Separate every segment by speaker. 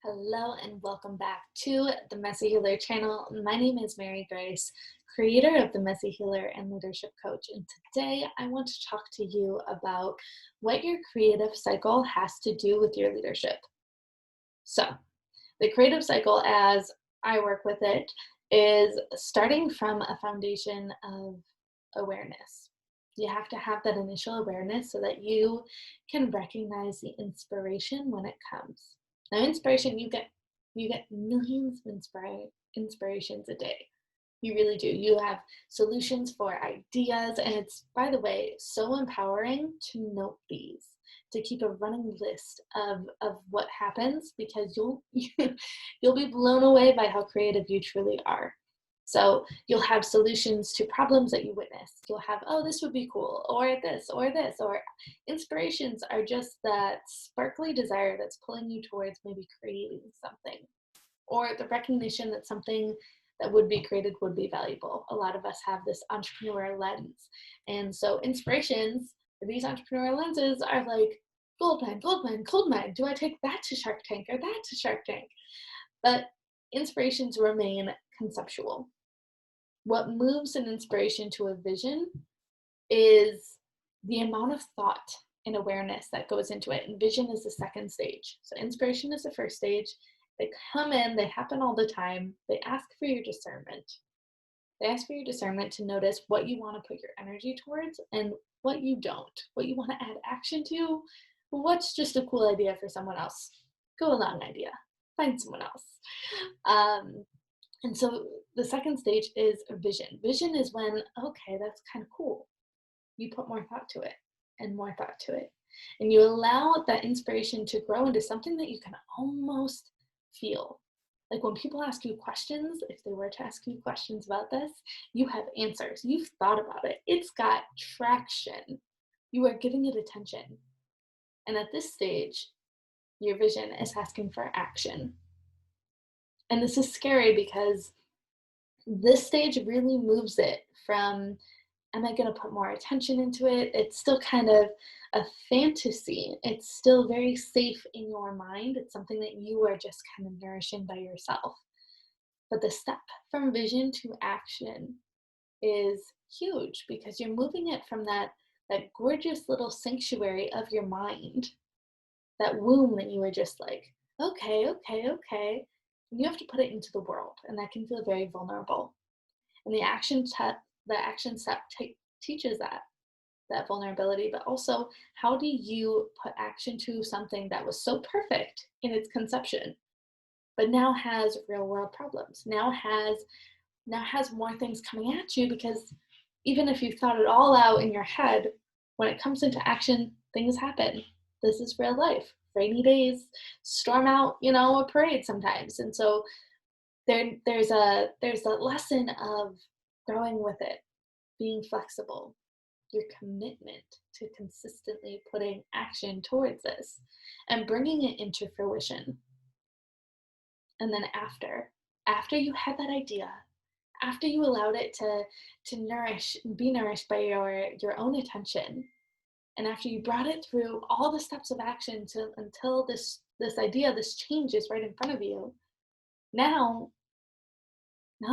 Speaker 1: Hello and welcome back to the Messy Healer channel. My name is Mary Grace, creator of the Messy Healer and Leadership Coach. And today I want to talk to you about what your creative cycle has to do with your leadership. So, the creative cycle, as I work with it, is starting from a foundation of awareness. You have to have that initial awareness so that you can recognize the inspiration when it comes. Now, inspiration, you get millions of inspirations a day. You really do. You have solutions for ideas, and it's, by the way, so empowering to note these, to keep a running list of what happens, because you'll be blown away by how creative you truly are. So you'll have solutions to problems that you witness. You'll have, oh, this would be cool, or this, or this, or inspirations are just that sparkly desire that's pulling you towards maybe creating something, or the recognition that something that would be created would be valuable. A lot of us have this entrepreneur lens. And so inspirations for these entrepreneur lenses are like, gold mine, gold mine, gold mine. Do I take that to Shark Tank or that to Shark Tank? But inspirations remain conceptual. What moves an inspiration to a vision is the amount of thought and awareness that goes into it. And vision is the second stage. So inspiration is the first stage. They come in, they happen all the time. They ask for your discernment. They ask for your discernment to notice what you want to put your energy towards and what you don't, what you want to add action to, what's just a cool idea for someone else. Go along idea, find someone else. And so the second stage is vision. Vision is when, okay, that's kind of cool. You put more thought to it and more thought to it. And you allow that inspiration to grow into something that you can almost feel. Like when people ask you questions, if they were to ask you questions about this, you have answers. You've thought about it. It's got traction. You are giving it attention. And at this stage, your vision is asking for action. And this is scary because this stage really moves it from, am I going to put more attention into it? It's still kind of a fantasy. It's still very safe in your mind. It's something that you are just kind of nourishing by yourself. But the step from vision to action is huge because you're moving it from that gorgeous little sanctuary of your mind, that womb that you were just like, okay, okay, okay. And you have to put it into the world, and that can feel very vulnerable. And the action step teaches that vulnerability, but also how do you put action to something that was so perfect in its conception, but now has real world problems, now has more things coming at you, because even if you thought it all out in your head, when it comes into action, things happen. This is real life. Rainy days storm out, a parade sometimes. And so there's a lesson of growing with it, being flexible, your commitment to consistently putting action towards this and bringing it into fruition. And then after you had that idea, after you allowed it to be nourished by your own attention, and after you brought it through all the steps of action until this idea, this change is right in front of you, now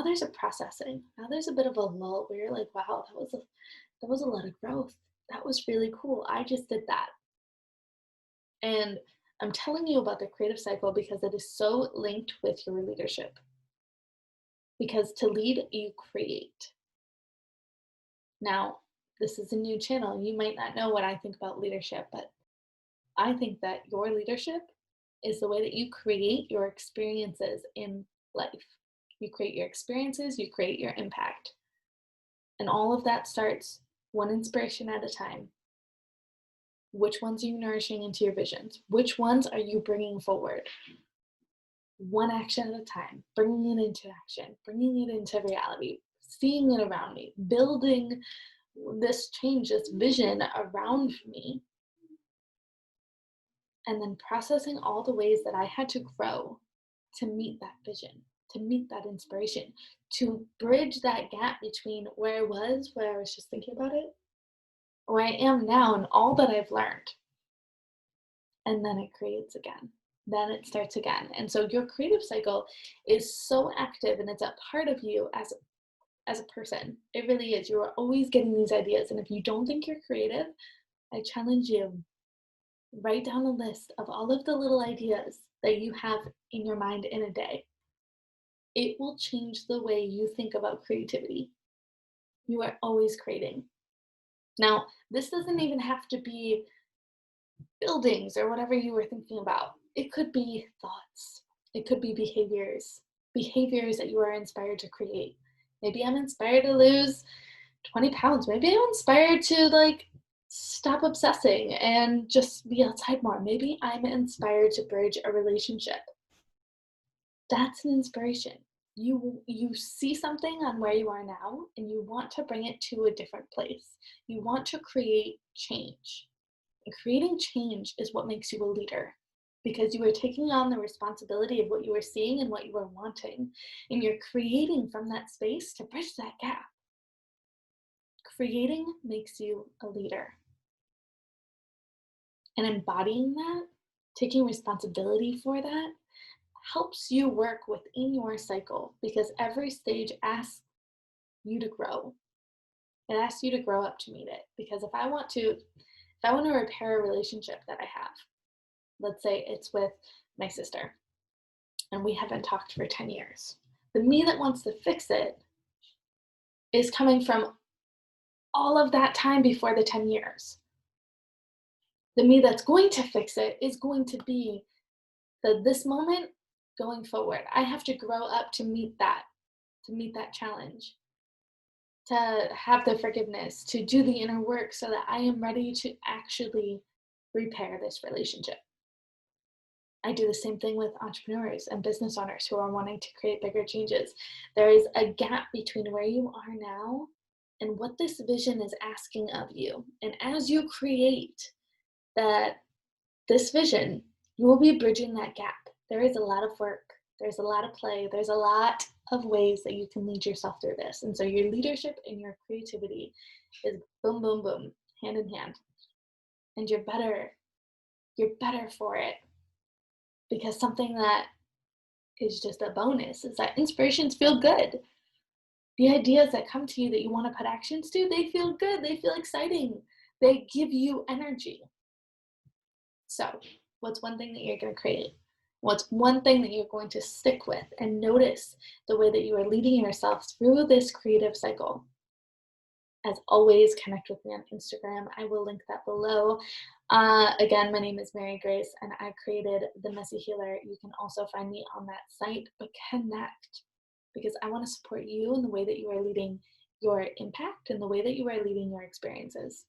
Speaker 1: there's a processing. Now there's a bit of a lull where you're like, wow, that was a lot of growth. That was really cool. I just did that. And I'm telling you about the creative cycle because it is so linked with your leadership. Because to lead, you create. Now, this is a new channel. You might not know what I think about leadership, but I think that your leadership is the way that you create your experiences in life. You create your experiences, you create your impact. And all of that starts one inspiration at a time. Which ones are you nourishing into your visions? Which ones are you bringing forward? One action at a time, bringing it into action, bringing it into reality, seeing it around me, building this change, this vision around me, and then processing all the ways that I had to grow to meet that vision, to meet that inspiration, to bridge that gap between where I was just thinking about it, where I am now and all that I've learned. And then it creates again. then it starts again. And so your creative cycle is so active and it's a part of you as a person. It really is. You are always getting these ideas. And if you don't think you're creative, I challenge you, write down a list of all of the little ideas that you have in your mind in a day. It will change the way you think about creativity. You are always creating. Now, this doesn't even have to be buildings or whatever you were thinking about. It could be thoughts. It could be behaviors that you are inspired to create. Maybe I'm inspired to lose 20 pounds. Maybe I'm inspired to like stop obsessing and just be outside more. Maybe I'm inspired to bridge a relationship. That's an inspiration. You see something on where you are now and you want to bring it to a different place. You want to create change. And creating change is what makes you a leader because you are taking on the responsibility of what you are seeing and what you are wanting. And you're creating from that space to bridge that gap. Creating makes you a leader. And embodying that, taking responsibility for that, helps you work within your cycle because every stage asks you to grow. It asks you to grow up to meet it. Because if I want to repair a relationship that I have, let's say it's with my sister, and we haven't talked for 10 years. The me that wants to fix it is coming from all of that time before the 10 years. The me that's going to fix it is going to be this moment going forward. I have to grow up to meet that challenge, to have the forgiveness, to do the inner work so that I am ready to actually repair this relationship. I do the same thing with entrepreneurs and business owners who are wanting to create bigger changes. There is a gap between where you are now and what this vision is asking of you. And as you create that this vision, you will be bridging that gap. There is a lot of work. There's a lot of play. There's a lot of ways that you can lead yourself through this. And so your leadership and your creativity is boom, boom, boom, hand in hand. And you're better for it because something that is just a bonus is that inspirations feel good. The ideas that come to you that you want to put actions to, they feel good. They feel exciting. They give you energy. So, what's one thing that you're going to create? What's one thing that you're going to stick with and notice the way that you are leading yourself through this creative cycle? As always, connect with me on Instagram. I will link that below. Again, my name is Mary Grace, and I created The Messy Healer. You can also find me on that site, but connect because I want to support you in the way that you are leading your impact and the way that you are leading your experiences.